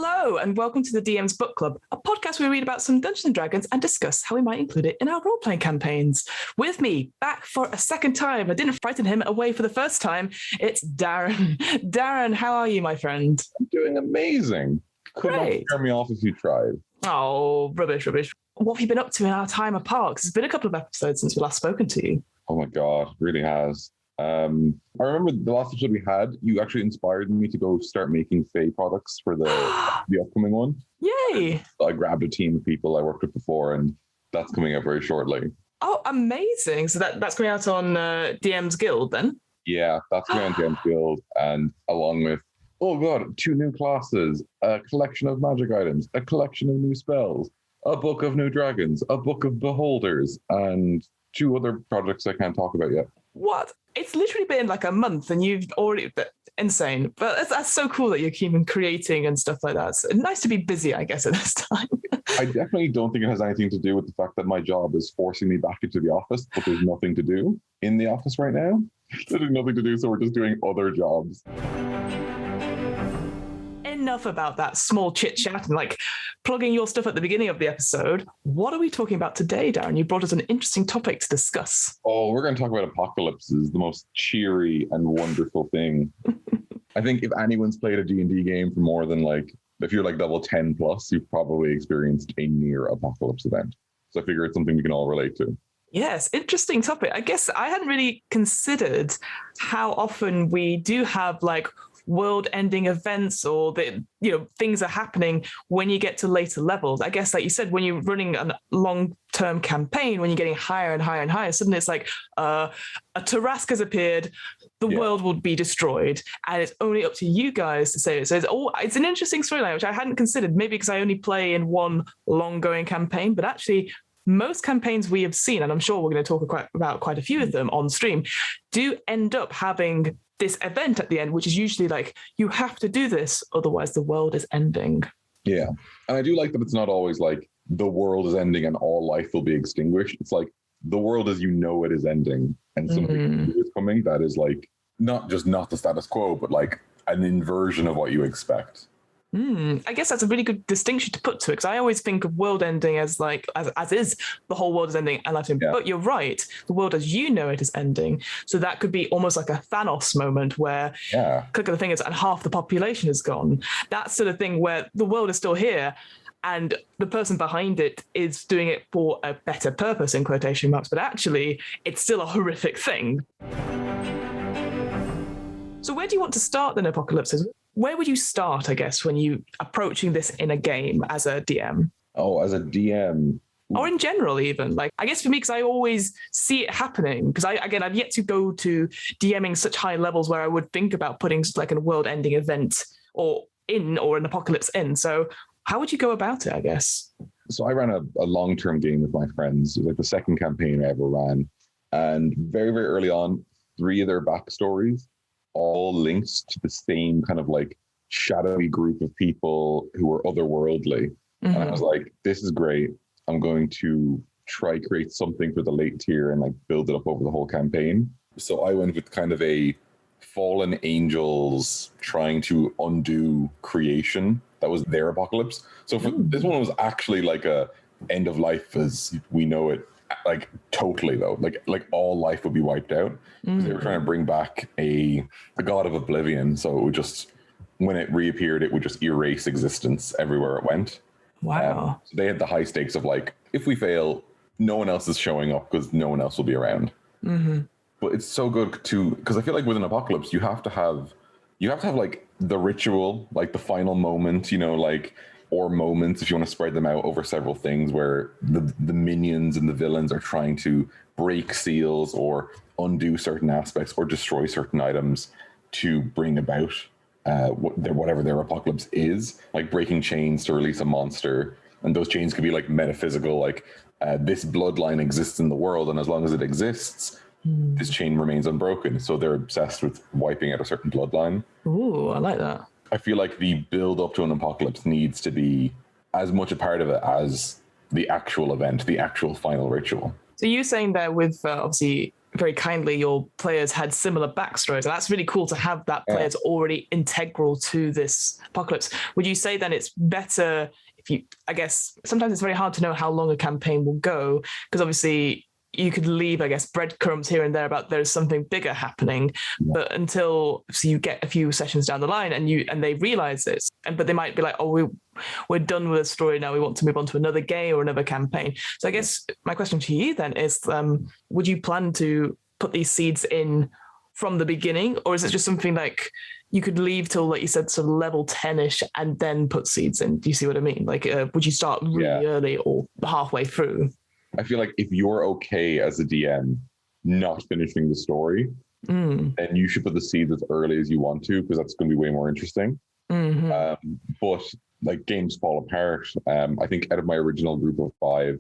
Hello, and welcome to the DM's Book Club, a podcast where we read about some Dungeons & Dragons and discuss how we might include it in our role-playing campaigns. With me, back for a second time, I didn't frighten him away for the first time, it's Darren. Darren, how are you, my friend? I'm doing amazing. Could not scare me off if you tried. Oh, rubbish. What have you been up to in our time apart? Because it's been a couple of episodes since we last spoken to you. Oh my God, it really has. I remember the last episode we had, you actually inspired me to go start making Fae products for the upcoming one. Yay! I grabbed a team of people I worked with before, and that's coming out very shortly. Oh, amazing. So that's coming out on DM's Guild then? Yeah, that's coming out on DM's Guild, and along with, oh God, 2 new classes, a collection of magic items, a collection of new spells, a book of new dragons, a book of beholders, and 2 other projects I can't talk about yet. What? It's literally been like a month and you've already... Insane. But that's so cool that you're keeping creating and stuff like that. It's nice to be busy, I guess, at this time. I definitely don't think it has anything to do with the fact that my job is forcing me back into the office, but there's nothing to do in the office right now. There's nothing to do, so we're just doing other jobs. Enough about that small chit-chat and like plugging your stuff at the beginning of the episode. What are we talking about today, Darren? You brought us an interesting topic to discuss. Oh, we're going to talk about apocalypses, the most cheery and wonderful thing. I think if anyone's played a D&D game for more than if you're level 10 plus, you've probably experienced a near apocalypse event. So I figure it's something we can all relate to. Yes, interesting topic. I guess I hadn't really considered how often we do have world-ending events or things are happening when you get to later levels. I guess, like you said, when you're running a long-term campaign, when you're getting higher and higher and higher, suddenly it's like a Tarrasque has appeared, the world will be destroyed, and it's only up to you guys to save it. So it's an interesting storyline, which I hadn't considered, maybe because I only play in one long-going campaign, but actually most campaigns we have seen, and I'm sure we're going to talk about quite a few of them on stream, do end up having this event at the end, which is usually you have to do this, otherwise the world is ending. Yeah. And I do like that it's not always the world is ending and all life will be extinguished. It's the world as you know it is ending and something new is coming that is not just not the status quo, but an inversion of what you expect. I guess that's a really good distinction to put to it, because I always think of world ending as as is the whole world is ending and life. Yeah. But you're right, the world as you know it is ending. So that could be almost like a Thanos moment where click of the fingers and half the population is gone. That sort of thing where the world is still here and the person behind it is doing it for a better purpose, in quotation marks, but actually it's still a horrific thing. So where do you want to start then, apocalypses? Where would you start, I guess, when you approaching this in a game as a DM? Oh, as a DM. Or in general, even. I guess for me, because I always see it happening, because I've yet to go to DMing such high levels where I would think about putting a world-ending event or an apocalypse in. So how would you go about it, I guess? So I ran a long-term game with my friends. It was the second campaign I ever ran. And very, very early on, 3 of their backstories all linked to the same kind of shadowy group of people who were otherworldly. Mm-hmm. And I was like, this is great. I'm going to try create something for the late tier and build it up over the whole campaign. So I went with kind of a fallen angels trying to undo creation. That was their apocalypse. So this one was actually a end of life as we know it. Totally though, all life would be wiped out. They were trying to bring back the god of oblivion, so it would just, when it reappeared, it would just erase existence everywhere it went. Wow. So they had the high stakes of if we fail, no one else is showing up because no one else will be around. Mm-hmm. But it's so good to, because I feel with an apocalypse you have to have the ritual, the final moment, or moments, if you want to spread them out over several things, where the minions and the villains are trying to break seals or undo certain aspects or destroy certain items to bring about whatever their apocalypse is, breaking chains to release a monster. And those chains could be metaphysical, this bloodline exists in the world, and as long as it exists, this chain remains unbroken. So they're obsessed with wiping out a certain bloodline. Ooh, I like that. I feel the build up to an apocalypse needs to be as much a part of it as the actual event, the actual final ritual. So you're saying that with obviously very kindly, your players had similar backstories, and that's really cool to have that players already integral to this apocalypse. Would you say then it's better if you, I guess sometimes it's very hard to know how long a campaign will go, because obviously you could leave, I guess, breadcrumbs here and there about there's something bigger happening, but until you get a few sessions down the line and they realize this, but they might be like, oh, we're done with the story now, we want to move on to another game or another campaign. So I guess my question to you then is, would you plan to put these seeds in from the beginning, or is it just something like you could leave till, like you said, sort of level 10ish and then put seeds in? Do you see what I mean? Like, would you start really early or halfway through? I feel like if you're okay as a DM not finishing the story, then you should put the seeds as early as you want to, because that's going to be way more interesting. But like, games fall apart. I think out of my original group of 5,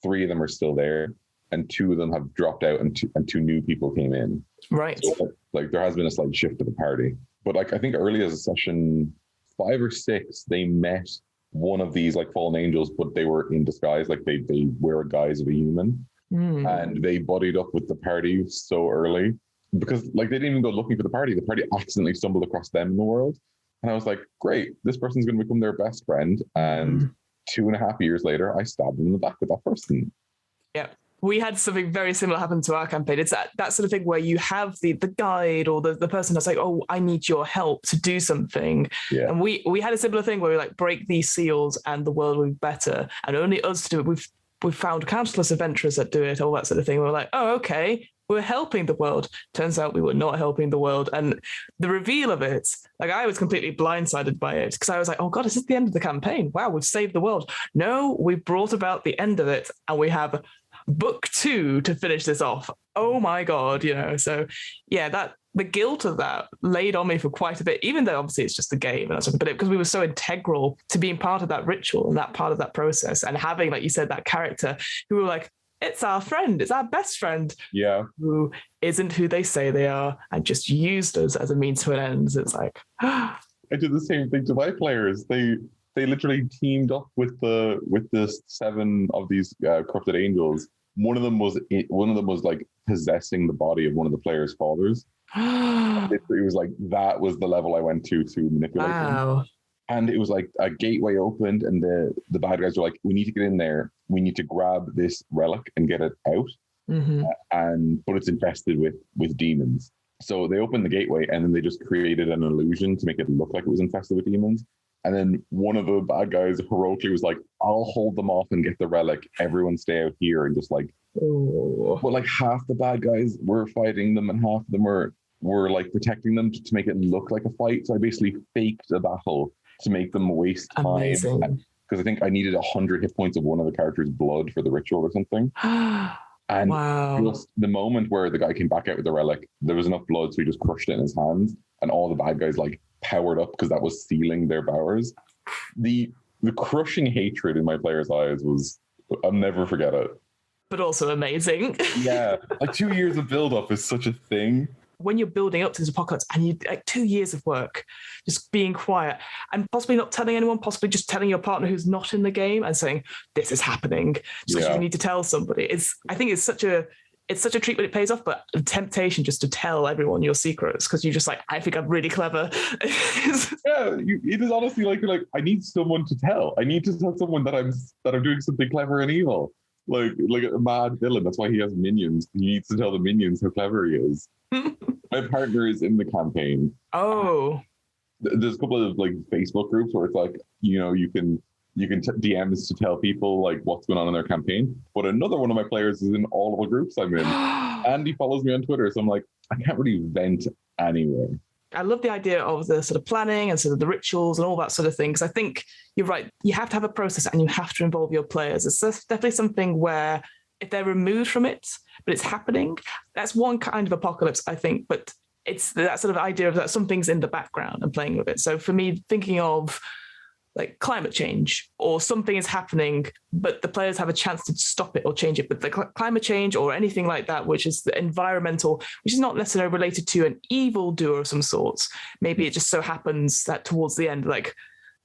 3 of them are still there, and 2 of them have dropped out, and two new people came in. Right. So, like, there has been a slight shift to the party. But like, I think early as a session 5 or 6, they met one of these like fallen angels, but they were in disguise, like they wear a guise of a human, and they buddied up with the party so early, because like they didn't even go looking for the party accidentally stumbled across them in the world. And I was like, great, this person's going to become their best friend. And 2.5 years later, I stabbed them in the back with that person. Yeah. We had something very similar happen to our campaign. It's that sort of thing where you have the guide or the person that's like, oh, I need your help to do something. Yeah. And we had a similar thing where we like, break these seals and the world will be better. And only us to do it. We've found countless adventurers that do it, all that sort of thing. We're like, oh, okay, we're helping the world. Turns out we were not helping the world. And the reveal of it, like, I was completely blindsided by it, because I was like, oh God, is this the end of the campaign? Wow, we've saved the world. No, we brought about the end of it, and we have book 2 to finish this off. Oh my God, so yeah, that the guilt of that laid on me for quite a bit, even though obviously it's just a game and that sort of, but because we were so integral to being part of that ritual and that part of that process, and having, like you said, that character who were like, it's our friend, it's our best friend, who isn't who they say they are, and just used us as a means to an end. It's like, I did the same thing to my players. They literally teamed up with the 7 of these corrupted angels. One of them was like possessing the body of one of the players' fathers. It was like, that was the level I went to manipulate them. And it was like a gateway opened, and the bad guys were like, we need to get in there. We need to grab this relic and get it out. But it's infested with demons. So they opened the gateway, and then they just created an illusion to make it look like it was infested with demons. And then one of the bad guys heroically was like, I'll hold them off and get the relic. Everyone stay out here. And just like, but like half the bad guys were fighting them, and half of them were like protecting them to make it look like a fight. So I basically faked a battle to make them waste time. Amazing. Because I think I needed 100 hit points of one of the characters' blood for the ritual or something. And just the moment where the guy came back out with the relic, there was enough blood, so he just crushed it in his hands, and all the bad guys like powered up, because that was sealing their powers. The crushing hatred in my players' eyes was, I'll never forget it. But also amazing. Yeah, like 2 years of build-up is such a thing. When you're building up to this apocalypse, and you like 2 years of work, just being quiet and possibly not telling anyone, possibly just telling your partner who's not in the game and saying, this is happening, just because you need to tell somebody. I think it's such a treat when it pays off, but a temptation just to tell everyone your secrets, because you're just like, I think I'm really clever. It is honestly like, you're like, I need someone to tell. I need to tell someone that I'm doing something clever and evil. Like a mad villain. That's why he has minions. He needs to tell the minions how clever he is. My partner is in the campaign. Oh. There's a couple of like Facebook groups where it's like, you can DMs to tell people like what's going on in their campaign. But another one of my players is in all of the groups I'm in. And he follows me on Twitter. So I'm like, I can't really vent anywhere. I love the idea of the sort of planning and sort of the rituals and all that sort of thing, because I think you're right. You have to have a process, and you have to involve your players. It's definitely something where if they're removed from it, but it's happening, that's one kind of apocalypse, I think. But it's that sort of idea of that something's in the background and playing with it. So for me, thinking of like climate change, or something is happening, but the players have a chance to stop it or change it. But the climate change or anything like that, which is the environmental, which is not necessarily related to an evil doer of some sorts. Maybe it just so happens that towards the end, like,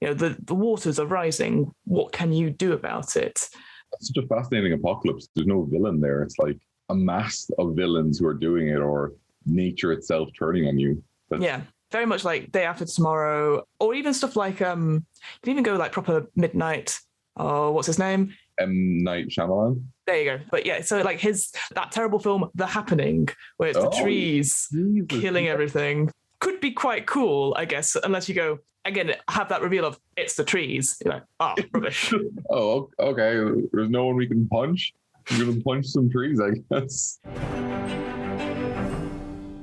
the waters are rising. What can you do about it? It's such a fascinating apocalypse. There's no villain there. It's like a mass of villains who are doing it, or nature itself turning on you. Yeah, very much like Day After Tomorrow, or even stuff like you can even go like proper Midnight. Oh, what's his name? M. Night Shyamalan. There you go. But yeah, so like that terrible film, The Happening, where it's the trees killing everything, could be quite cool, I guess, unless you go, again, have that reveal of it's the trees. You're like, oh, rubbish. Oh, okay. There's no one we can punch. We're going to punch some trees, I guess.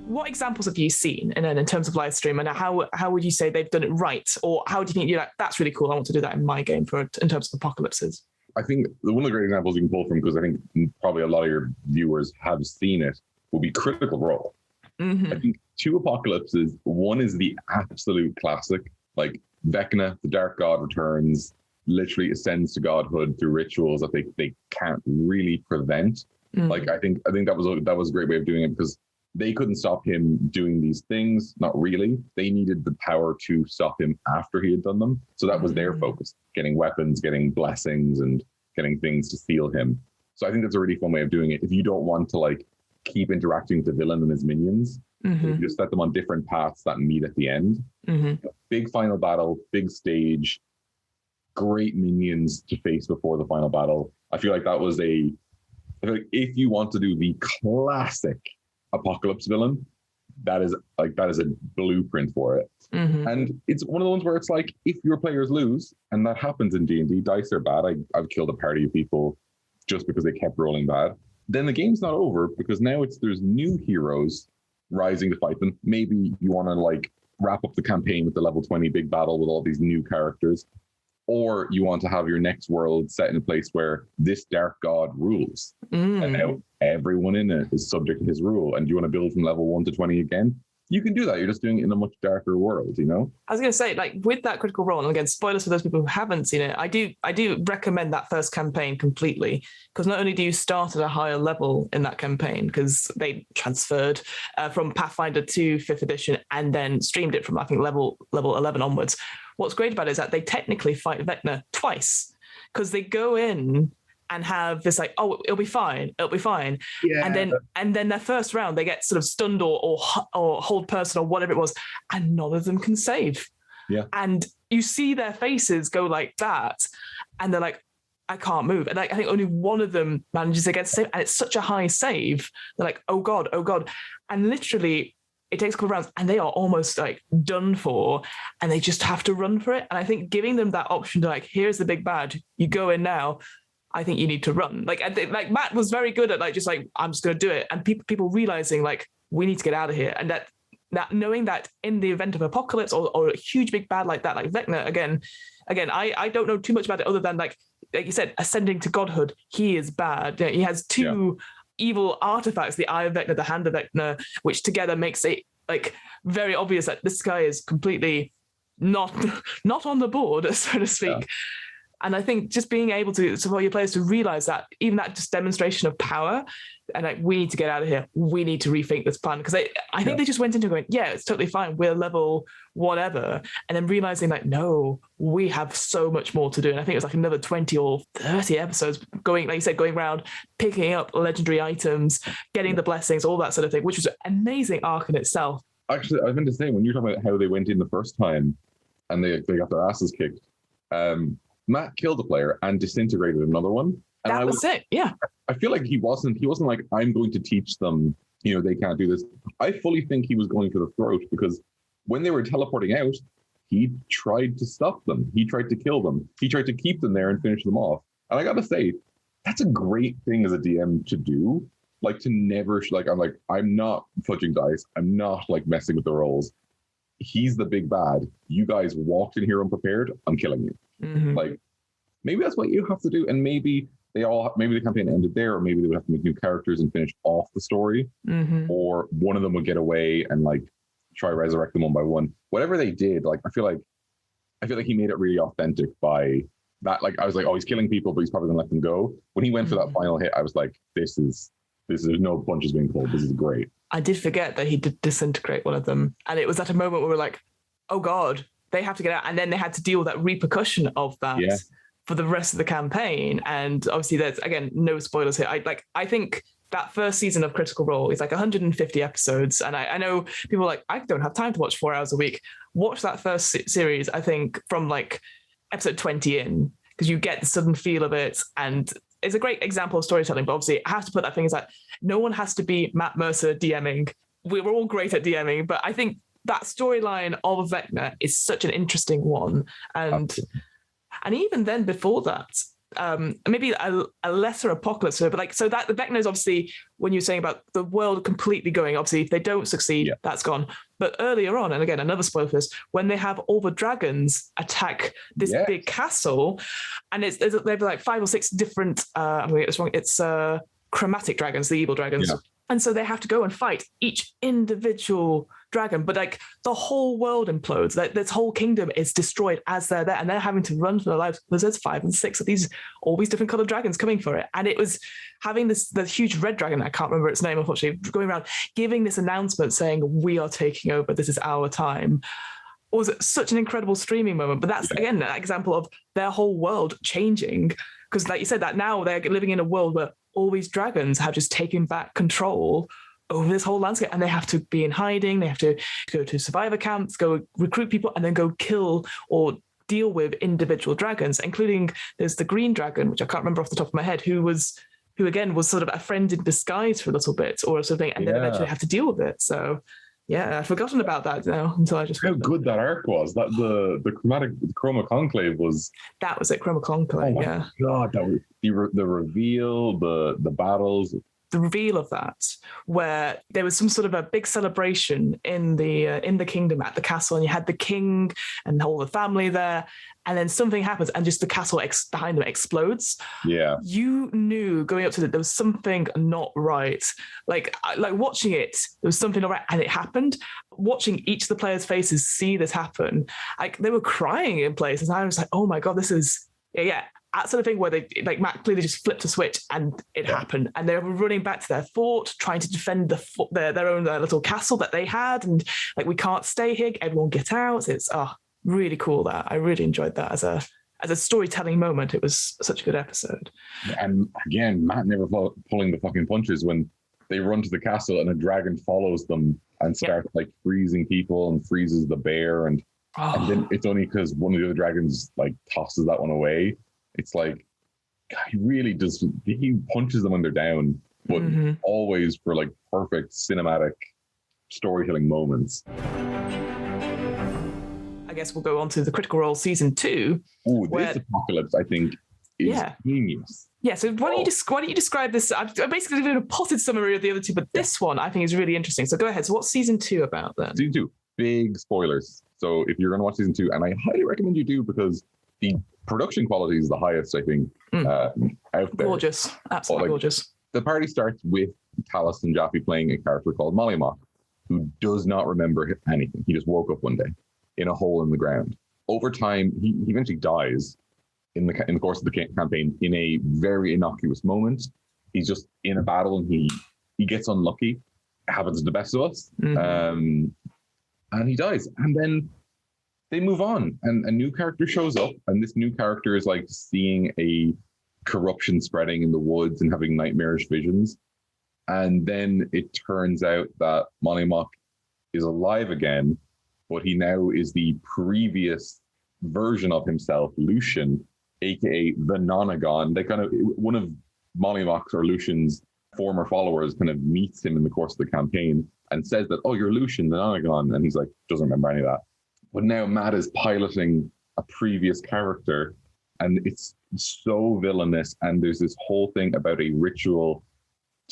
What examples have you seen in terms of live stream, and how would you say they've done it right? Or how do you think you're like, that's really cool, I want to do that in my game in terms of apocalypses? I think one of the great examples you can pull from, because I think probably a lot of your viewers have seen it, will be Critical Role. Mm-hmm. I think 2 apocalypses. One is the absolute classic, like Vecna, the Dark God, returns, literally ascends to godhood through rituals that they can't really prevent. Mm-hmm. Like I think that was a great way of doing it, because they couldn't stop him doing these things. Not really. They needed the power to stop him after he had done them. So that was their focus, getting weapons, getting blessings, and getting things to seal him. So I think that's a really fun way of doing it. If you don't want to like keep interacting with the villain and his minions, you just set them on different paths that meet at the end. Big final battle, big stage, great minions to face before the final battle. I feel like if you want to do the classic apocalypse villain, that is a blueprint for it. And it's one of the ones where it's like, if your players lose, and that happens in D&D, dice are bad. I've killed a party of people just because they kept rolling bad. Then the game's not over, because now there's new heroes rising to fight them. Maybe you want to like wrap up the campaign with the level 20 big battle with all these new characters, or you want to have your next world set in a place where this dark god rules, and now everyone in it is subject to his rule, and you want to build from level 1 to 20 again. You can do that. You're just doing it in a much darker world, you know? I was going to say, like, with that Critical Role, and again, spoilers for those people who haven't seen it, I do recommend that first campaign completely, because not only do you start at a higher level in that campaign, because they transferred from Pathfinder to 5th edition and then streamed it from, I think, level 11 onwards. What's great about it is that they technically fight Vecna twice, because they go in and have this like, oh, it'll be fine. Yeah. And then their first round, they get sort of stunned or hold person or whatever it was, and none of them can save. Yeah. And you see their faces go like that, and they're like, I can't move. And like, I think only one of them manages to get saved, and it's such a high save. They're like, oh God. And literally it takes a couple of rounds and they are almost like done for, and they just have to run for it. And I think giving them that option to like, here's the big bad, you go in now, I think you need to run. Like Matt was very good at like, just like, I'm just going to do it. And people realizing like, we need to get out of here. And that knowing that in the event of apocalypse or a huge big bad like that, like Vecna, again, I don't know too much about it other than like you said, ascending to godhood, he is bad. You know, he has two evil artifacts, the Eye of Vecna, the Hand of Vecna, which together makes it like very obvious that this guy is completely not on the board, so to speak. Yeah. And I think just being able to support your players to realize that, even that just demonstration of power, and like, we need to get out of here. We need to rethink this plan. Because I think they just went into going, yeah, it's totally fine. We're level whatever. And then realizing like, no, we have so much more to do. And I think it was like another 20 or 30 episodes going, like you said, going around, picking up legendary items, getting the blessings, all that sort of thing, which was an amazing arc in itself. Actually, I was meant to say, when you're talking about how they went in the first time and they got their asses kicked, Matt killed a player and disintegrated another one. And that was it, yeah. I feel like he wasn't like, I'm going to teach them, they can't do this. I fully think he was going for the throat, because when they were teleporting out, he tried to stop them. He tried to kill them. He tried to keep them there and finish them off. And I got to say, that's a great thing as a DM to do. Like, to never, I'm not fudging dice. I'm not like messing with the rolls. He's the big bad. You guys walked in here unprepared. I'm killing you. Mm-hmm. Like, maybe that's what you have to do. And maybe the campaign ended there, or maybe they would have to make new characters and finish off the story. Mm-hmm. Or one of them would get away and like try to resurrect them one by one. Whatever they did, like, I feel like he made it really authentic by that. Like, I was like, oh, he's killing people, but he's probably gonna let them go. When he went for that final hit, I was like, this is there's no punches being pulled. This is great. I did forget that he did disintegrate one of them. And it was at a moment where we're like, oh God, they have to get out. And then they had to deal with that repercussion of that for the rest of the campaign. And obviously there's, again, no spoilers here. I think that first season of Critical Role is like 150 episodes. And I know people are like, I don't have time to watch 4 hours a week. Watch that first series, I think, from like episode 20 in, because you get the sudden feel of it. And it's a great example of storytelling. But obviously, I have to put that thing is that no one has to be Matt Mercer DMing. We're all great at DMing, but I think that storyline of Vecna is such an interesting one. And even then before that, maybe a lesser apocalypse, but like, so that the Vecna is obviously, when you're saying about the world completely going, obviously if they don't succeed, that's gone. But earlier on, and again, another spoiler for this, when they have all the dragons attack this big castle, and they've like 5 or 6 different, I'm going to get this wrong, it's chromatic dragons, the evil dragons. Yeah. And so they have to go and fight each individual dragon, but like the whole world implodes. Like this whole kingdom is destroyed as they're there, and they're having to run for their lives because there's 5 and 6 of all these different colored dragons coming for it. And it was having the huge red dragon, I can't remember its name, unfortunately, going around giving this announcement saying, we are taking over, this is our time, was such an incredible streaming moment. But that's, again, an example of their whole world changing. Because like you said, that now they're living in a world where all these dragons have just taken back control over this whole landscape, and they have to be in hiding. They have to go to survivor camps, go recruit people, and then go kill or deal with individual dragons, including there's the green dragon, which I can't remember off the top of my head, who again was sort of a friend in disguise for a little bit or something, and then eventually have to deal with it. So yeah, I've forgotten about that now until I just... How good that arc was. That the Chroma Conclave was... That was it, Chroma Conclave, oh God, that was the reveal, the battles... The reveal of that, where there was some sort of a big celebration in the kingdom at the castle, and you had the king and all the family there, and then something happens, and just the castle behind them explodes. Yeah, you knew going up to it there was something not right. Like watching it, there was something not right, and it happened. Watching each of the players' faces see this happen, like they were crying in places, and I was like, oh my God, this is that sort of thing where they, like Matt clearly just flipped a switch and it happened, and they were running back to their fort, trying to defend their own little castle that they had, and like, we can't stay here, everyone get out. It's really cool. That I really enjoyed that as a storytelling moment. It was such a good episode. And again, Matt never pulling the fucking punches when they run to the castle and a dragon follows them and starts like freezing people and freezes the bear, and then it's only because one of the other dragons like tosses that one away. It's like, God, he really does. He punches them when they're down, but always for like perfect cinematic storytelling moments. I guess we'll go on to the Critical Role season 2. Oh, this apocalypse, I think, is genius. Yeah, so why don't you describe this? I've basically given a potted summary of the other two, but this one I think is really interesting. So go ahead. So what's season 2 about then? Season 2, big spoilers. So if you're going to watch season 2, and I highly recommend you do, because the production quality is the highest, I think, out there. Gorgeous. Absolutely gorgeous. The party starts with Talos and Jaffe playing a character called Mollymock, who does not remember anything. He just woke up one day in a hole in the ground. Over time, he eventually dies in the course of the campaign in a very innocuous moment. He's just in a battle and he gets unlucky. It happens to the best of us. And he dies. And then they move on, and a new character shows up, and this new character is like seeing a corruption spreading in the woods and having nightmarish visions. And then it turns out that Mollymock is alive again, but he now is the previous version of himself, Lucian, aka the Nonagon. They kind of, one of Mollymock's or Lucian's former followers kind of meets him in the course of the campaign and says that, oh, you're Lucian, the Nonagon. And he's like, doesn't remember any of that. But now Matt is piloting a previous character, and it's so villainous. And there's this whole thing about a ritual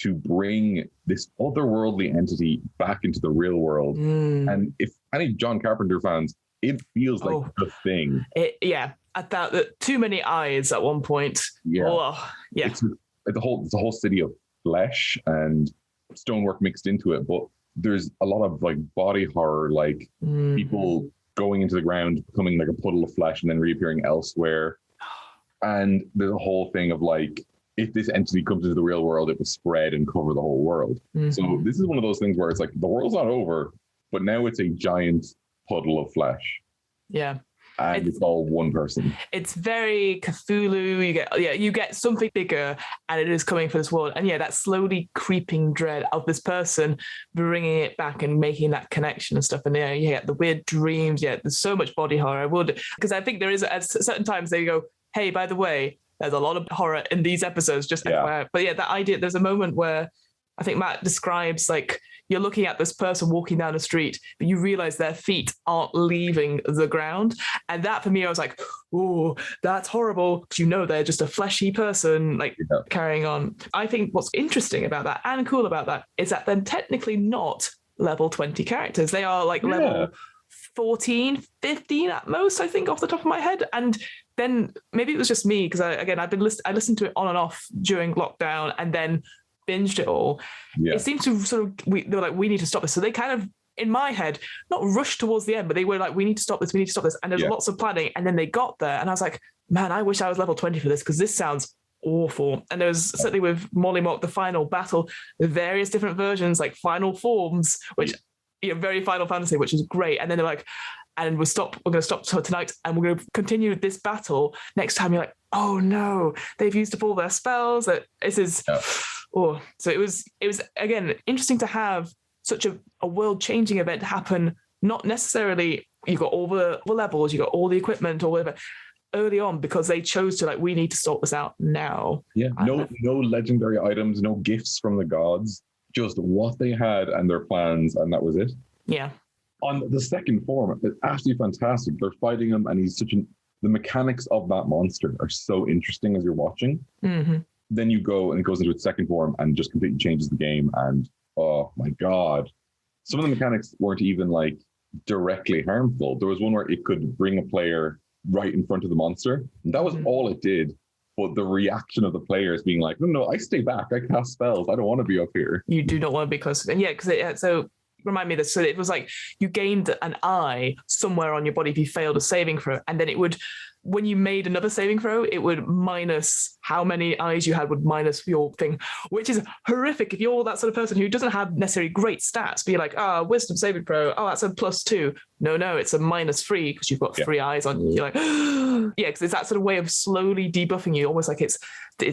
to bring this otherworldly entity back into the real world. And if any John Carpenter fans, it feels like the thing. I thought that too many eyes at one point. It's a whole city of flesh and stonework mixed into it, but there's a lot of like body horror, like people going into the ground, becoming like a puddle of flesh and then reappearing elsewhere. And there's a whole thing of like, if this entity comes into the real world, it will spread and cover the whole world. So this is one of those things where it's like, the world's not over, but now it's a giant puddle of flesh. Yeah. and it's all one person. It's very Cthulhu. You get something bigger, and it is coming for this world. And that slowly creeping dread of this person bringing it back and making that connection and stuff. And you get the weird dreams. Yeah, there's so much body horror. Because I think there is at certain times they go, hey, by the way, there's a lot of horror in these episodes. Just FYI. But that idea. There's a moment where I think Matt describes like, you're looking at this person walking down the street, but you realize their feet aren't leaving the ground. And that for me, I was like, oh, that's horrible. Because they're just a fleshy person, like carrying on. I think what's interesting about that and cool about that is that they're technically not level 20 characters. They are like level 14, 15 at most, I think, off the top of my head. And then maybe it was just me, because I listened to it on and off during lockdown and then binged it all. It seemed to they were like, we need to stop this. So they kind of, in my head, not rushed towards the end, but they were like, we need to stop this. And there's lots of planning. And then they got there. And I was like, man, I wish I was level 20 for this, because this sounds awful. And there was certainly with Molly Mock, the final battle, various different versions, like final forms, which, very Final Fantasy, which is great. And then they're like, and we're going to stop tonight and we're going to continue this battle next time. You're like, oh no, they've used up all their spells. This is... Oh, so it was again interesting to have such a world-changing event happen. Not necessarily you've got all the levels, you've got all the equipment or whatever early on, because they chose to we need to sort this out now. Yeah, no legendary items, no gifts from the gods, just what they had and their plans, and that was it. Yeah. On the second form, it's absolutely fantastic. They're fighting him, and he's the mechanics of that monster are so interesting as you're watching. Mm-hmm. Then you go and it goes into its second form and just completely changes the game. And oh my God, some of the mechanics weren't even like directly harmful. There was one where it could bring a player right in front of the monster. And that was all it did. But the reaction of the players being like, no, I stay back. I cast spells. I don't want to be up here. You do not want to be close to them. Yeah, because so remind me of this. So it was like you gained an eye somewhere on your body if you failed a saving throw. And then it would, when you made another saving throw, it would minus how many eyes you had, would minus your thing, which is horrific if you're that sort of person who doesn't have necessarily great stats. Be like, wisdom saving throw. Oh, that's a +2. No, it's a -3 because you've got 3 eyes on you. You're like, yeah, because it's that sort of way of slowly debuffing you, almost like it's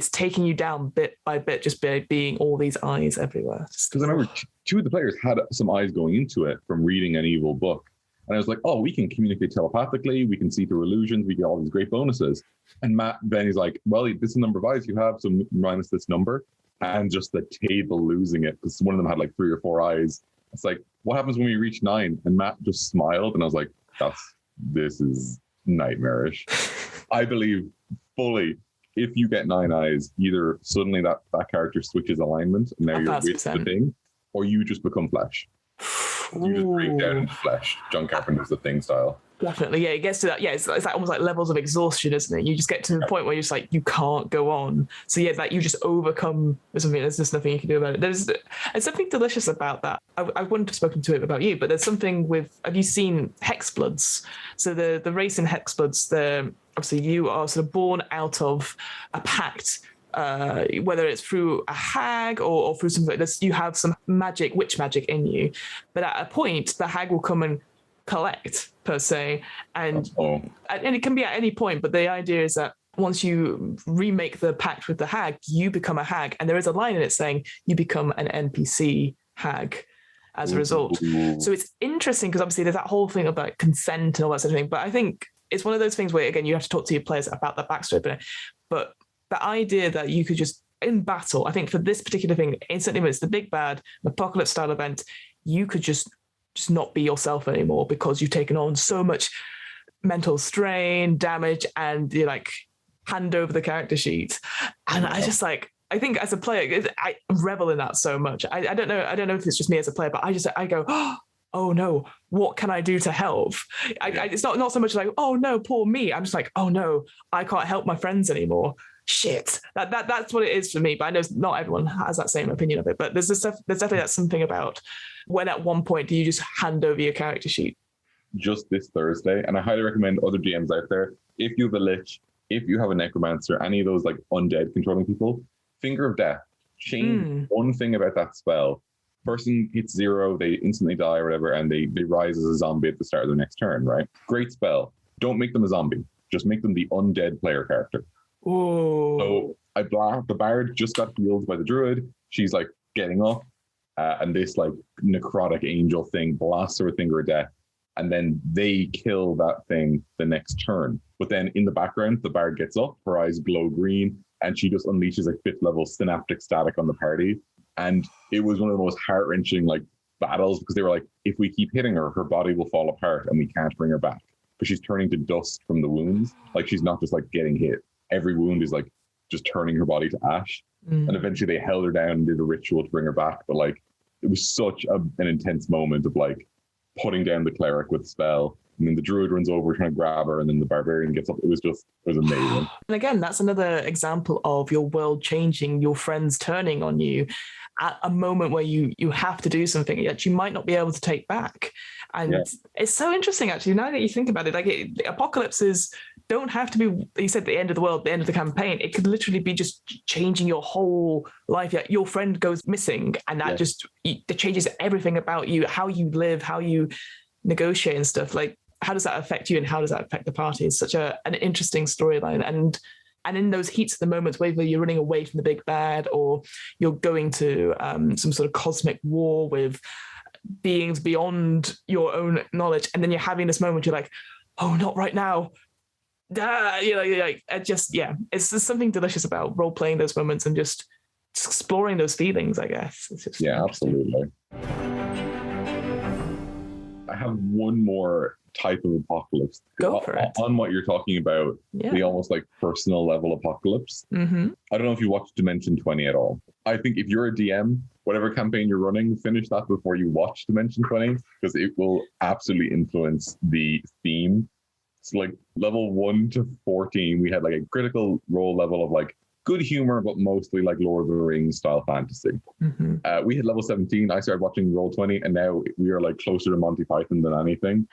taking you down bit by bit, just by being all these eyes everywhere. Because I remember two of the players had some eyes going into it from reading an evil book. And I was like, oh, we can communicate telepathically. We can see through illusions. We get all these great bonuses. And Matt Benny's like, well, this is the number of eyes you have, so minus this number. And just the table losing it, because one of them had like 3 or 4 eyes. It's like, what happens when we reach 9? And Matt just smiled. And I was like, this is nightmarish. I believe fully, if you get 9 eyes, either suddenly that character switches alignment, and now you're with the thing, or you just become flesh. You just break down into flesh. John Carpenter's The Thing style. Definitely, yeah. It gets to that. Yeah, it's like almost like levels of exhaustion, isn't it? You just get to the point where you're just like, you can't go on. So yeah, that you just overcome something. There's just nothing you can do about it. There's something delicious about that. I wouldn't have spoken to it about you, but there's something with. Have you seen Hexbloods? So the race in Hexbloods, obviously you are sort of born out of a pact. Whether it's through a hag or through something like this, you have some magic, witch magic in you. But at a point, the hag will come and collect, per se. And it can be at any point, but the idea is that once you remake the pact with the hag, you become a hag. And there is a line in it saying you become an NPC hag as a result. So it's interesting because obviously there's that whole thing about consent and all that sort of thing. But I think it's one of those things where, again, you have to talk to your players about that backstory. But the idea that you could just, in battle, I think for this particular thing, instantly when it's the big bad, apocalypse style event, you could just not be yourself anymore because you've taken on so much mental strain, damage, and you like hand over the character sheet. And I just like, I think as a player, I revel in that so much. I don't know if it's just me as a player, but I go, oh no, what can I do to help? It's not so much like, oh no, poor me. I'm just like, oh no, I can't help my friends anymore. Shit, that's what it is for me. But I know not everyone has that same opinion of it. But there's definitely that something about when at one point do you just hand over your character sheet? Just this Thursday, and I highly recommend other GMs out there, if you have a lich, if you have a necromancer, any of those like undead controlling people, Finger of Death, change one thing about that spell. Person hits 0, they instantly die or whatever, and they rise as a zombie at the start of their next turn, right? Great spell. don't make them a zombie. Just make them the undead player character. Oh. So the bard just got healed by the druid. She's like getting up, and this like necrotic angel thing blasts her with Finger of Death, and then they kill that thing the next turn. But then in the background, the bard gets up, her eyes glow green, and she just unleashes like 5th level synaptic static on the party. And it was one of the most heart-wrenching like battles, because they were like, if we keep hitting her, her body will fall apart and we can't bring her back. But she's turning to dust from the wounds. Like, she's not just like getting hit. Every wound is like just turning her body to ash. And eventually they held her down and did a ritual to bring her back. But like, it was such an intense moment of like putting down the cleric with spell. And then the druid runs over trying to grab her, and then the barbarian gets up. It was amazing. And again, that's another example of your world changing, your friends turning on you at a moment where you have to do something that you might not be able to take back. And it's so interesting, actually, now that you think about it. Like, apocalypses don't have to be, you said, the end of the world, the end of the campaign. It could literally be just changing your whole life. Your friend goes missing, and that just it changes everything about you, how you live, how you negotiate and stuff. Like, how does that affect you, and how does that affect the party? It's such an interesting storyline. And in those heats of the moments, whether you're running away from the big bad or you're going to some sort of cosmic war with beings beyond your own knowledge, and then you're having this moment, you're like, oh, not right now. You're like, it's just something delicious about role playing those moments and just exploring those feelings, I guess. It's just absolutely. I have one more type of apocalypse. Go for it. On what you're talking about, the almost like personal level apocalypse. I don't know if you watched Dimension 20 at all. I think if you're a DM, whatever campaign you're running, finish that before you watch Dimension 20, because it will absolutely influence the theme. It's like level 1 to 14, we had like a critical role level of like good humor, but mostly like Lord of the Rings style fantasy. We hit level 17. I started watching Roll20, and now we are like closer to Monty Python than anything,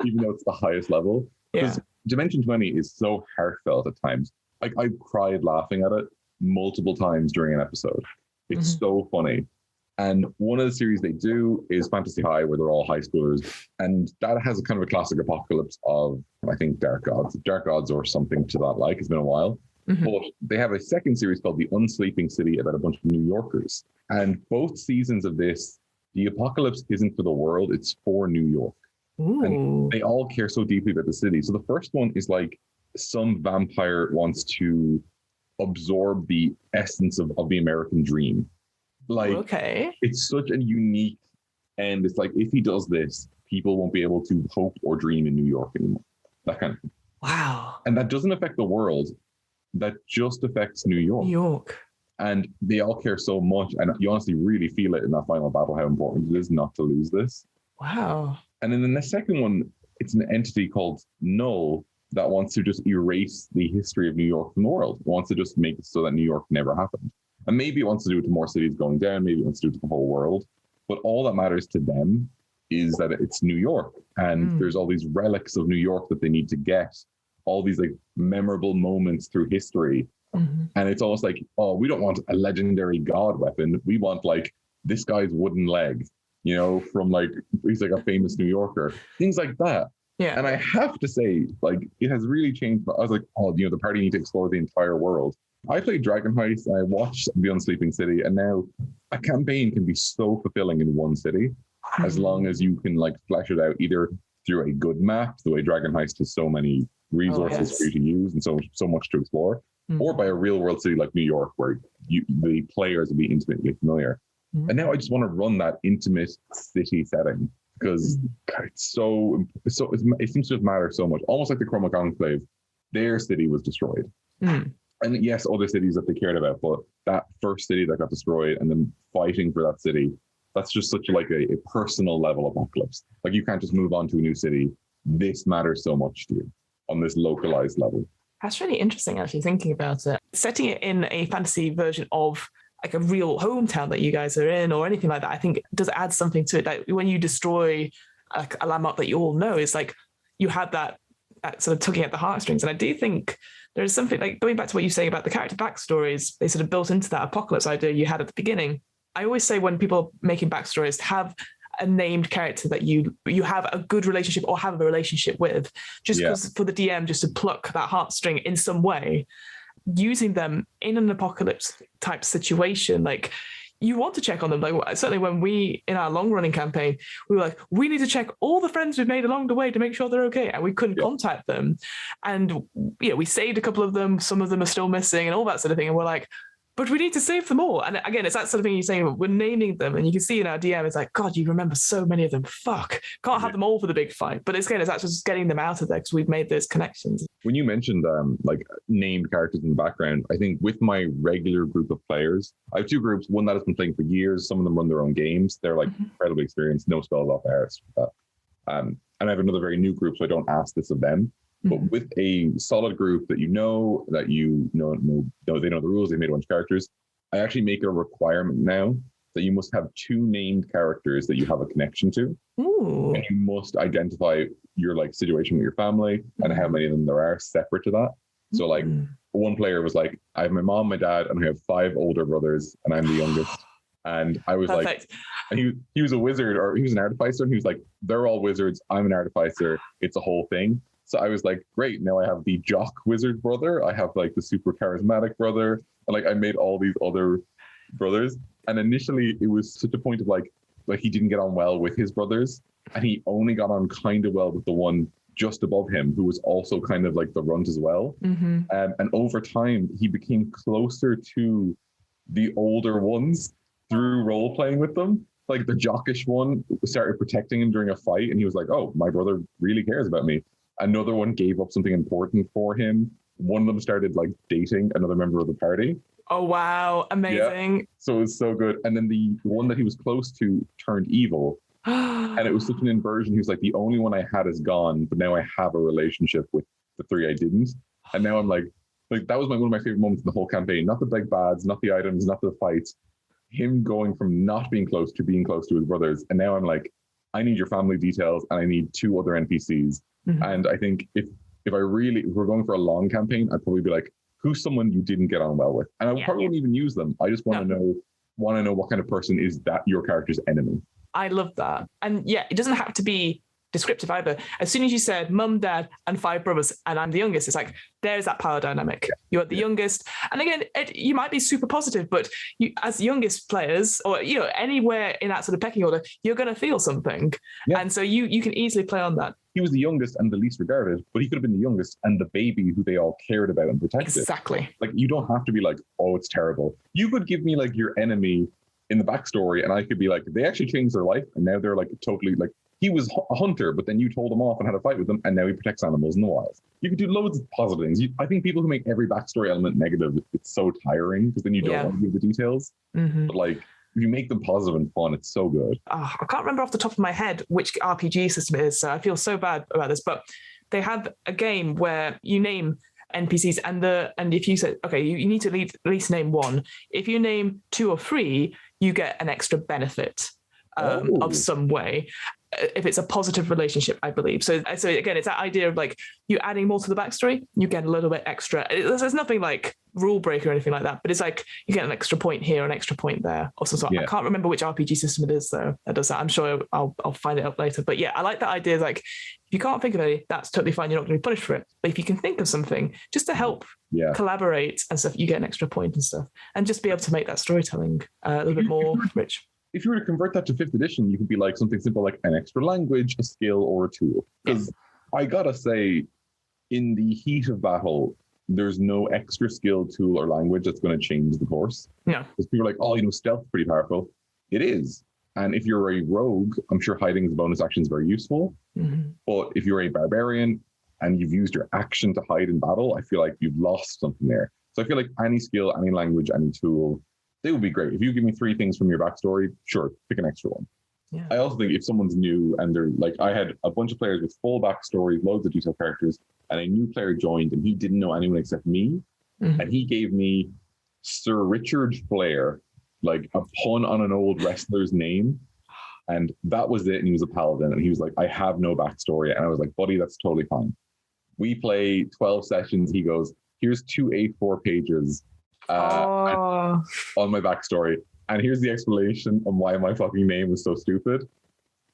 even though it's the highest level. Because Dimension 20 is so heartfelt at times. Like, I cried laughing at it multiple times during an episode. It's so funny. And one of the series they do is Fantasy High, where they're all high schoolers. And that has a kind of a classic apocalypse of, I think, Dark Gods or something to that like. It's been a while. But they have a second series called The Unsleeping City about a bunch of New Yorkers. And both seasons of this, the apocalypse isn't for the world, it's for New York. And they all care so deeply about the city. So the first one is like some vampire wants to absorb the essence of the American dream. Like, it's such a unique, and it's like, if he does this, people won't be able to hope or dream in New York anymore. That kind of thing. Wow. And that doesn't affect the world. That just affects New York. And they all care so much. And you honestly really feel it in that final battle, how important it is not to lose this. Wow. And then in the second one, it's an entity called Null that wants to just erase the history of New York from the world. It wants to just make it so that New York never happened. And maybe it wants to do it to more cities going down. Maybe it wants to do it to the whole world. But all that matters to them is that it's New York. And there's all these relics of New York that they need to get. All these like memorable moments through history. And it's almost like, oh, we don't want a legendary god weapon. We want like this guy's wooden leg, from like, he's like a famous New Yorker. Things like that. Yeah. And I have to say, like, it has really changed. I was like, oh, the party need to explore the entire world. I played Dragon Heist, and I watched The Unsleeping City, and now a campaign can be so fulfilling in one city, as long as you can like flesh it out either through a good map, the way Dragon Heist has so many resources for you to use and so much to explore, or by a real world city like New York, where the players will be intimately familiar. And now I just want to run that intimate city setting, because it seems to matter so much. Almost like the Cormac Enclave, their city was destroyed. And yes, other cities that they cared about, but that first city that got destroyed and then fighting for that city, that's just such like a personal level apocalypse. Like, you can't just move on to a new city. This matters so much to you on this localized level. That's really interesting, actually, thinking about it. Setting it in a fantasy version of like a real hometown that you guys are in or anything like that, I think does add something to it. Like, when you destroy a landmark that you all know, it's like you have that sort of tugging at the heartstrings. And I do think there's something, like, going back to what you're saying about the character backstories, they sort of built into that apocalypse idea you had at the beginning. I always say when people are making backstories, to have a named character that you have a good relationship or have a relationship with, just because for the DM just to pluck that heartstring in some way, using them in an apocalypse type situation, like you want to check on them. Like certainly when we, in our long running campaign, we were like, we need to check all the friends we've made along the way to make sure they're okay. And we couldn't contact them. And we saved a couple of them. Some of them are still missing and all that sort of thing. And we're like, but we need to save them all. And again, it's that sort of thing you're saying, we're naming them. And you can see in our DM, it's like, God, you remember so many of them. Fuck. Can't have them all for the big fight. But it's actually just getting them out of there because we've made those connections. When you mentioned like named characters in the background, I think with my regular group of players, I have two groups, one that has been playing for years. Some of them run their own games. They're like incredibly experienced, no spells off arts. And I have another very new group, so I don't ask this of them. But with a solid group that they know the rules, they made a bunch of characters, I actually make it a requirement now that you must have two named characters that you have a connection to. Ooh. And you must identify your like situation with your family and how many of them there are separate to that. So like one player was like, I have my mom, my dad, and I have 5 older brothers, and I'm the youngest. And I was Perfect. like, and he was a wizard, or he was an artificer, and he was like, they're all wizards, I'm an artificer, it's a whole thing. So I was like, great, now I have the jock wizard brother, I have like the super charismatic brother, and like I made all these other brothers. And initially it was such a point of like he didn't get on well with his brothers, and he only got on kind of well with the one just above him, who was also kind of like the runt as well. And over time, he became closer to the older ones through role playing with them. Like the jockish one started protecting him during a fight, and he was like, oh, my brother really cares about me. Another one gave up something important for him. One of them started like dating another member of the party. Oh, wow. Amazing. Yeah. So it was so good. And then the one that he was close to turned evil. And it was such an inversion. He was like, the only one I had is gone, but now I have a relationship with the 3 I didn't. And now I'm like that was one of my favorite moments in the whole campaign. Not the big bads, not the items, not the fights. Him going from not being close to being close to his brothers. And now I'm like, I need your family details, and I need 2 other NPCs. And I think if we're going for a long campaign, I'd probably be like, who's someone you didn't get on well with? And I probably wouldn't even use them. I just want to know what kind of person is that your character's enemy. I love that. And it doesn't have to be descriptive either. As soon as you said mum, dad, and 5 brothers, and I'm the youngest, it's like, there's that power dynamic. You're the youngest. And again, you might be super positive, but you, as youngest players, or anywhere in that sort of pecking order, you're going to feel something. Yeah. And so you can easily play on that. He was the youngest and the least regarded, but he could have been the youngest and the baby who they all cared about and protected. Exactly. Like, you don't have to be like, oh, it's terrible. You could give me like your enemy in the backstory, and I could be like, they actually changed their life, and now they're like totally like, he was a hunter, but then you told him off and had a fight with them, and now he protects animals in the wild. You could do loads of positive things. I think people who make every backstory element negative, it's so tiring, because then you don't want to give the details. But like, if you make them positive and fun, it's so good. Oh, I can't remember off the top of my head which RPG system it is, so I feel so bad about this, but they have a game where you name NPCs, and if you say, okay, you need to at least name 1. If you name 2 or 3, you get an extra benefit of some way. If it's a positive relationship, I believe. So again, it's that idea of like, you adding more to the backstory, you get a little bit extra. There's nothing like rule breaker or anything like that, but it's like you get an extra point here, an extra point there, or some sort. I can't remember which RPG system it is though that does that. I'm sure I'll find it up later. But I like that idea. Like, if you can't think of any, that's totally fine. You're not going to be punished for it. But if you can think of something just to help collaborate and stuff, you get an extra point and stuff, and just be able to make that storytelling a little bit more rich. If you were to convert that to 5th edition, you could be like something simple like an extra language, a skill, or a tool. Because I gotta say, in the heat of battle, there's no extra skill, tool, or language that's going to change the course. No. Because people are like, stealth is pretty powerful. It is. And if you're a rogue, I'm sure hiding as a bonus action is very useful. But if you're a barbarian and you've used your action to hide in battle, I feel like you've lost something there. So I feel like any skill, any language, any tool, they would be great. If you give me 3 things from your backstory, sure, pick an extra one. Yeah. I also think if someone's new and they're like, I had a bunch of players with full backstories, loads of detailed characters, and a new player joined and he didn't know anyone except me. And he gave me Sir Richard Flair, like a pun on an old wrestler's name. And that was it. And he was a paladin. And he was like, I have no backstory. And I was like, buddy, that's totally fine. We play 12 sessions. He goes, here's 2 A4 pages on my backstory. And here's the explanation on why my fucking name was so stupid.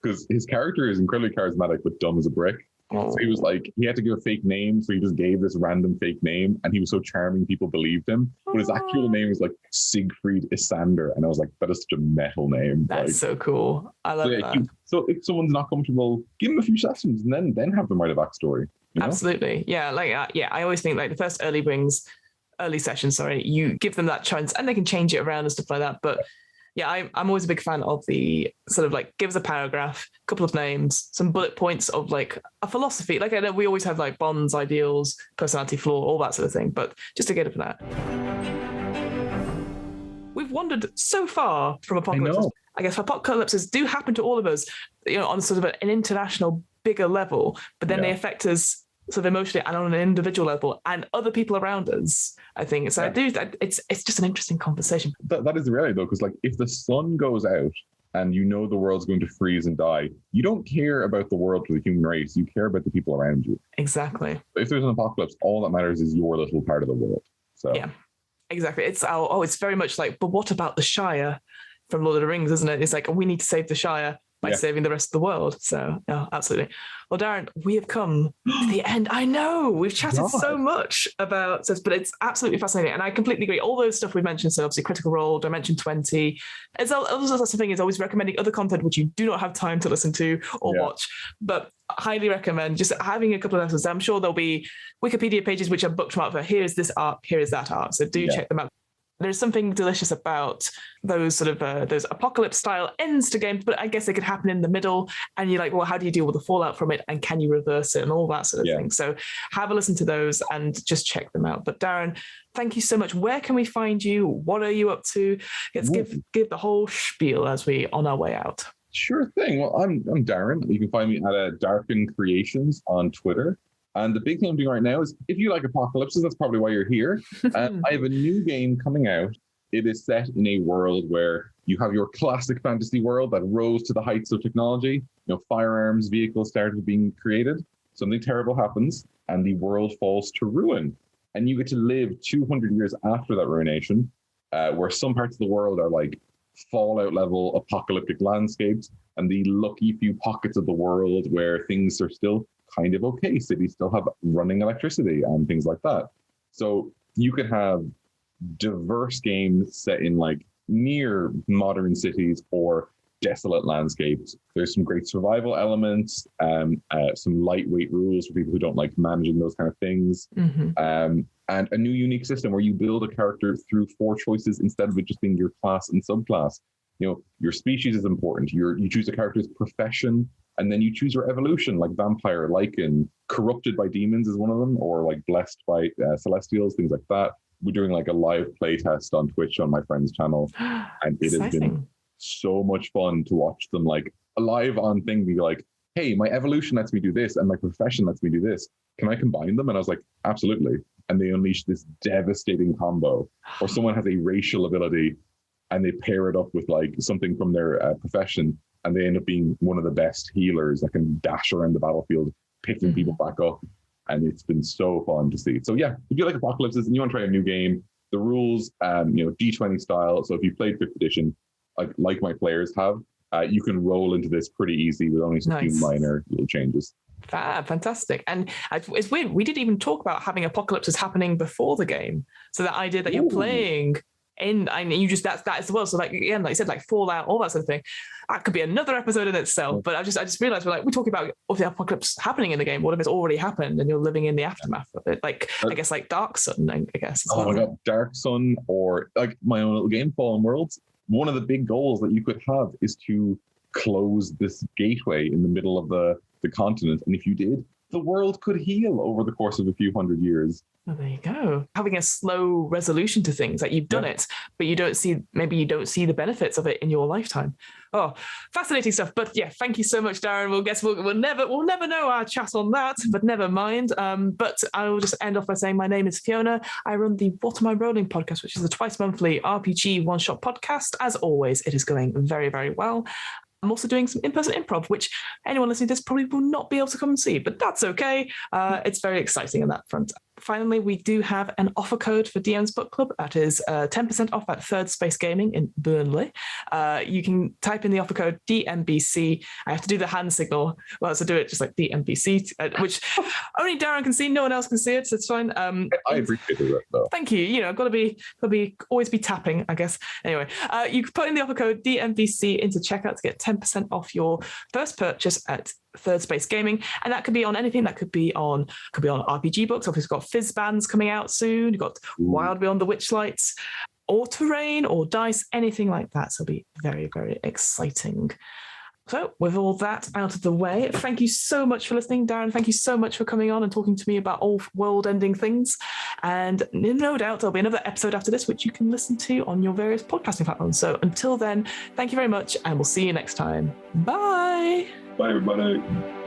because his character is incredibly charismatic but dumb as a brick. So he was like, he had to give a fake name, so he just gave this random fake name, and he was so charming people believed him. But his actual name was like Siegfried Isander, and I was like, that is such a metal name. That's like, so cool. I love that. So if someone's not comfortable, give them a few sessions and then have them write a backstory. You know? Absolutely. Yeah. I always think like the first early sessions, you give them that chance and they can change it around and stuff like that. But yeah, I'm always a big fan of the sort of like give us a paragraph, a couple of names, some bullet points of like a philosophy. Like I know we always have like bonds, ideals, personality flaw, all that sort of thing. But just to get up for that. We've wandered so far from apocalypses. I guess apocalypses do happen to all of us, on sort of an international bigger level, but then they affect us sort of emotionally and on an individual level and other people around us, I think. So it's just an interesting conversation. That is the reality though, because like if the sun goes out and the world's going to freeze and die, you don't care about the world for the human race, you care about the people around you. Exactly. If there's an apocalypse, all that matters is your little part of the world. So yeah, exactly. It's it's very much like, but what about the Shire from Lord of the Rings, isn't it? It's like, we need to save the Shire by saving the rest of the world. So, yeah, absolutely. Well, Darren, we have come to the end. I know we've chatted so much about this, but it's absolutely fascinating. And I completely agree. All those stuff we mentioned, so obviously Critical Role, Dimension 20, as also lots of thing is always recommending other content which you do not have time to listen to or watch, but highly recommend just having a couple of episodes. I'm sure there'll be Wikipedia pages which are bookmarked for here's this arc, here is that arc. So do check them out. There's something delicious about those sort of those apocalypse style ends to games, but I guess they could happen in the middle. And you're like, well, how do you deal with the fallout from it? And can you reverse it and all that sort of thing? So have a listen to those and just check them out. But Darren, thank you so much. Where can we find you? What are you up to? Let's give the whole spiel as we on our way out. Sure thing. Well, I'm Darren. You can find me at Darken Creations on Twitter. And the big thing I'm doing right now is, if you like apocalypses, that's probably why you're here. I have a new game coming out. It is set in a world where you have your classic fantasy world that rose to the heights of technology. Firearms, vehicles started being created. Something terrible happens, and the world falls to ruin. And you get to live 200 years after that ruination, where some parts of the world are like Fallout level apocalyptic landscapes, and the lucky few pockets of the world where things are still kind of okay. Cities still have running electricity and things like that. So you could have diverse games set in like near modern cities or desolate landscapes. There's some great survival elements, some lightweight rules for people who don't like managing those kind of things, and a new unique system where you build a character through 4 choices instead of it just being your class and subclass. Your species is important. You choose a character's profession, and then you choose your evolution, like vampire, lichen, corrupted by demons is one of them, or like blessed by celestials, things like that. We're doing like a live play test on Twitch on my friend's channel, and it has been so much fun to watch them like live on thing be like, hey, my evolution lets me do this and my profession lets me do this. Can I combine them? And I was like, absolutely. And they unleash this devastating combo. Or someone has a racial ability and they pair it up with like something from their profession, and they end up being one of the best healers that can dash around the battlefield, picking people back up. And it's been so fun to see. So yeah, if you like apocalypses and you want to try a new game, the rules, D20 style. So if you played 5th edition, like my players have, you can roll into this pretty easy with only some few minor little changes. Fantastic. And it's weird, we didn't even talk about having apocalypses happening before the game. So that idea that you're playing in, and you just that as well. So like again, like I said, like Fallout, all that sort of thing. That could be another episode in itself. But I just realized we're talking about the apocalypse happening in the game. What if it's already happened and you're living in the aftermath of it? Like I guess like Dark Sun, I guess. My God, Dark Sun, or like my own little game, Fallen Worlds. One of the big goals that you could have is to close this gateway in the middle of the continent. And if you did, the world could heal over the course of a few hundred years. Well, there you go. Having a slow resolution to things, like you've done it, but you don't see the benefits of it in your lifetime. Oh, fascinating stuff. But yeah, thank you so much, Darren. We'll never know our chat on that, but never mind. But I will just end off by saying my name is Fiona. I run the What Am I Rolling podcast, which is a twice monthly RPG one-shot podcast. As always, it is going very, very well. I'm also doing some in-person improv, which anyone listening to this probably will not be able to come and see, but that's okay. It's very exciting on that front. finally, we do have an offer code for DM's Book Club. That is 10% off at Third Space Gaming in Burnley. You can type in the offer code DMBC. I have to do the hand signal. Well, so do it just like DMBC, which only Darren can see. No one else can see it, so it's fine. I appreciate it, though. Thank you. You know, got to be always be tapping, I guess. Anyway, you can put in the offer code DMBC into checkout to get 10% off your first purchase at Third Space Gaming, and that could be on anything. That could be on RPG books. Obviously, we've got Fizz Bands coming out soon. You've got Wild Beyond the Witchlights, or terrain, or dice, anything like that. So it'll be very, very exciting. So with all that out of the way, thank you so much for listening, Darren. Thank you so much for coming on and talking to me about all world-ending things. And no doubt there'll be another episode after this, which you can listen to on your various podcasting platforms. So until then, thank you very much, and we'll see you next time. Bye. Bye, everybody.